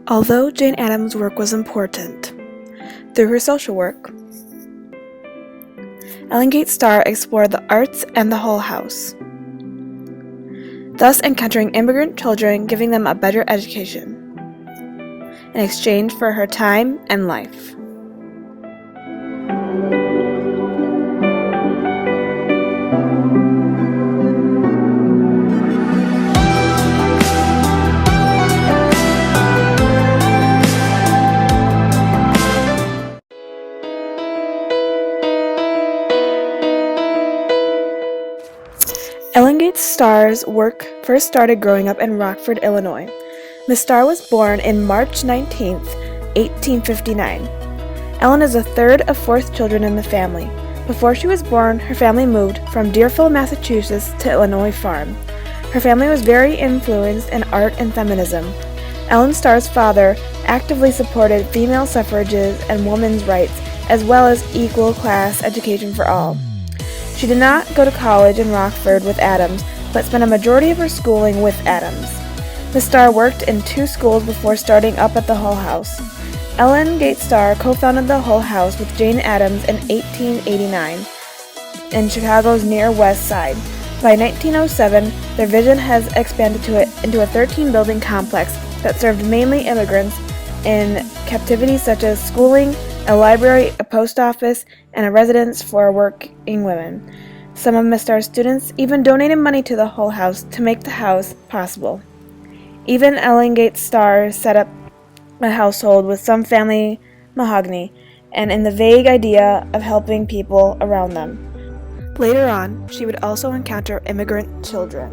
Although Jane Addams' work was important, through her social work, Ellen Gates Starr explored the arts and the Hull House, thus encountering immigrant children, giving them a better education in exchange for her time and life. Ellen Gates Starr's work first started growing up in Rockford, Illinois. Miss Starr was born in March 19, 1859. Ellen is the third of 4 children in the family. Before she was born, her family moved from Deerfield, Massachusetts to Illinois Farm. Her family was very influenced in art and feminism. Ellen Starr's father actively supported female suffrages and women's rights, as well as equal class education for all. She did not go to college in Rockford with Addams, but spent a majority of her schooling with Addams. Miss Starr worked in 2 schools before starting up at the Hull House. Ellen Gates Starr co-founded the Hull House with Jane Addams in 1889 in Chicago's Near West Side. By 1907, their vision has expanded into a 13-building complex that served mainly immigrants in captivity, such as schooling, a library, a post office, and a residence for working women. Some of Miss Starr's students even donated money to the Hull House to make the house possible. Even Ellen Gates Starr set up a household with some family mahogany and in the vague idea of helping people around them. Later on, she would also encounter immigrant children.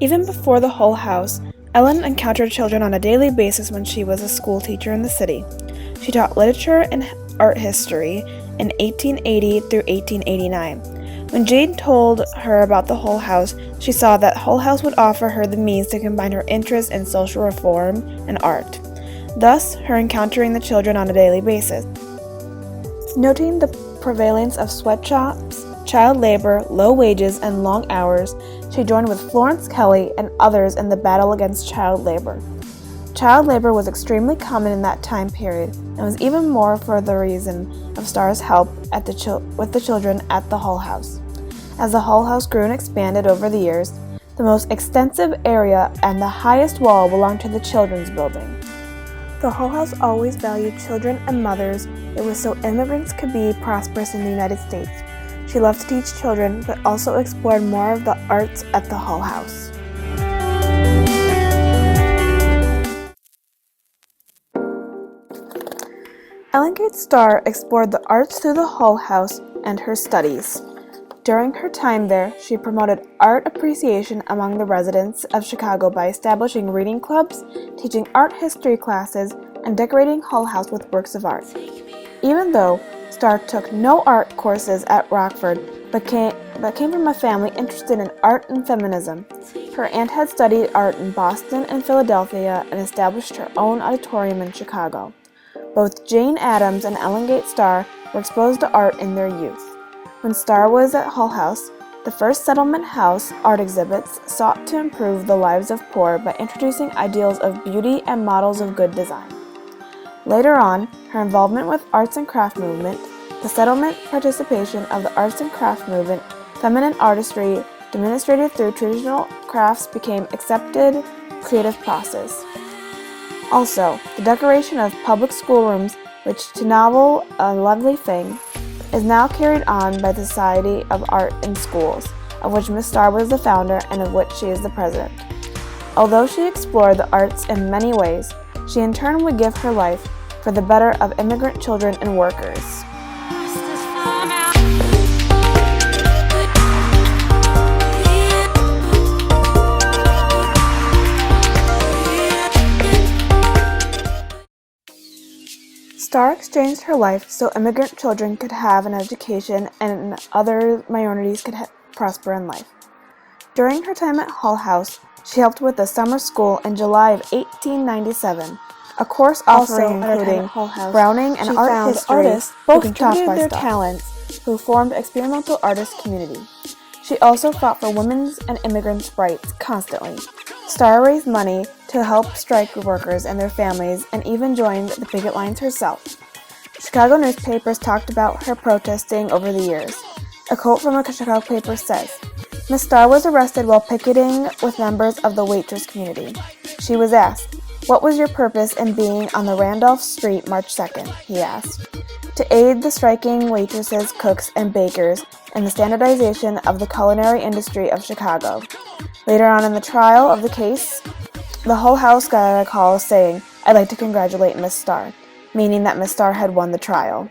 Even before the Hull House, Ellen encountered children on a daily basis when she was a school teacher in the city. She taught literature and art history in 1880 through 1889. When Jane told her about the Hull House, she saw that Hull House would offer her the means to combine her interest in social reform and art, thus her encountering the children on a daily basis. Noting the prevalence of sweatshops, child labor, low wages, and long hours, she joined with Florence Kelley and others in the battle against child labor. Child labor was extremely common in that time period, and was even more for the reason of Starr's help with the children at the Hull House. As the Hull House grew and expanded over the years, the most extensive area and the highest wall belonged to the children's building. The Hull House always valued children and mothers. It was so immigrants could be prosperous in the United States. She loved to teach children, but also explored more of the arts at the Hull House. Ellen Gates Starr explored the arts through the Hull House and her studies. During her time there, she promoted art appreciation among the residents of Chicago by establishing reading clubs, teaching art history classes, and decorating Hull House with works of art. Even though Starr took no art courses at Rockford, but came from a family interested in art and feminism. Her aunt had studied art in Boston and Philadelphia and established her own auditorium in Chicago. Both Jane Addams and Ellen Gates Starr were exposed to art in their youth. When Starr was at Hull House, the first settlement house art exhibits sought to improve the lives of poor by introducing ideals of beauty and models of good design. Later on, her involvement with arts and craft movement, the settlement participation of the arts and craft movement, feminine artistry, demonstrated through traditional crafts became accepted creative process. Also, the decoration of public schoolrooms, which to novel a lovely thing, is now carried on by the Society of Art in Schools, of which Miss Starr was the founder and of which she is the president. Although she explored the arts in many ways, she in turn would give her life for the better of immigrant children and workers. Starr exchanged her life so immigrant children could have an education and other minorities could prosper in life. During her time at Hull House, she helped with the summer school in July of 1897, a course offering including Browning and art history, artists both contributed their talents, who formed experimental artist community. She also fought for women's and immigrants' rights constantly. Starr raised money to help strike workers and their families and even joined the picket lines herself. Chicago newspapers talked about her protesting over the years. A quote from a Chicago paper says, "Miss Starr was arrested while picketing with members of the waitress community. She was asked, 'What was your purpose in being on the Randolph Street March 2nd?' he asked. To aid the striking waitresses, cooks, and bakers in the standardization of the culinary industry of Chicago." Later on in the trial of the case, the whole house got a call saying, "I'd like to congratulate Miss Starr," meaning that Miss Starr had won the trial.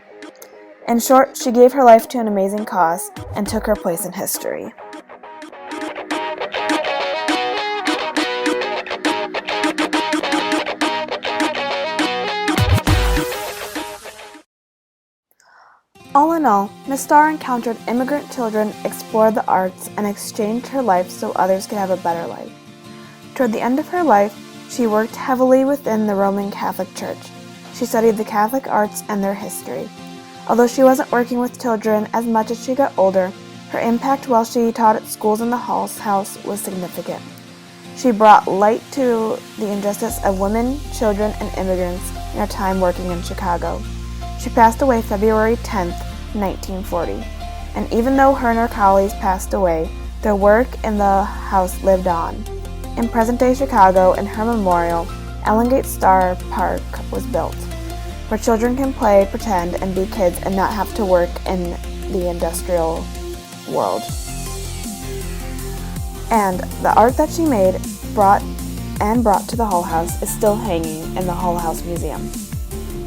In short, she gave her life to an amazing cause and took her place in history. All in all, Miss Starr encountered immigrant children, explored the arts, and exchanged her life so others could have a better life. Toward the end of her life, she worked heavily within the Roman Catholic Church. She studied the Catholic arts and their history. Although she wasn't working with children as much as she got older, her impact while she taught at schools in the Hall's House was significant. She brought light to the injustice of women, children, and immigrants in her time working in Chicago. She passed away February 10, 1940. And even though her and her colleagues passed away, their work in the house lived on. In present-day Chicago, in her memorial, Ellen Starr Park was built, where children can play, pretend, and be kids and not have to work in the industrial world. And the art that she made brought to the Hull House is still hanging in the Hull House Museum.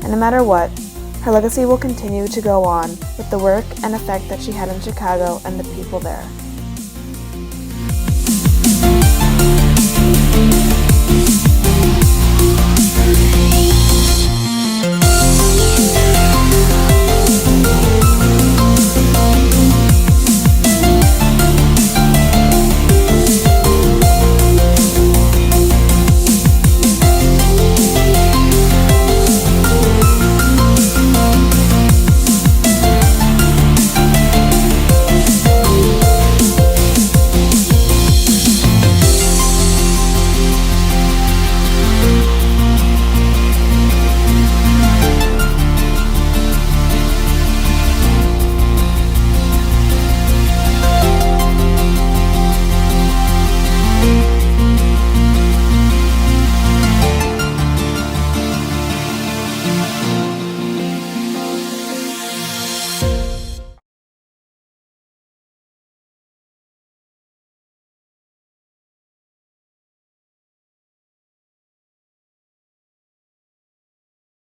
And no matter what, her legacy will continue to go on with the work and effect that she had in Chicago and the people there.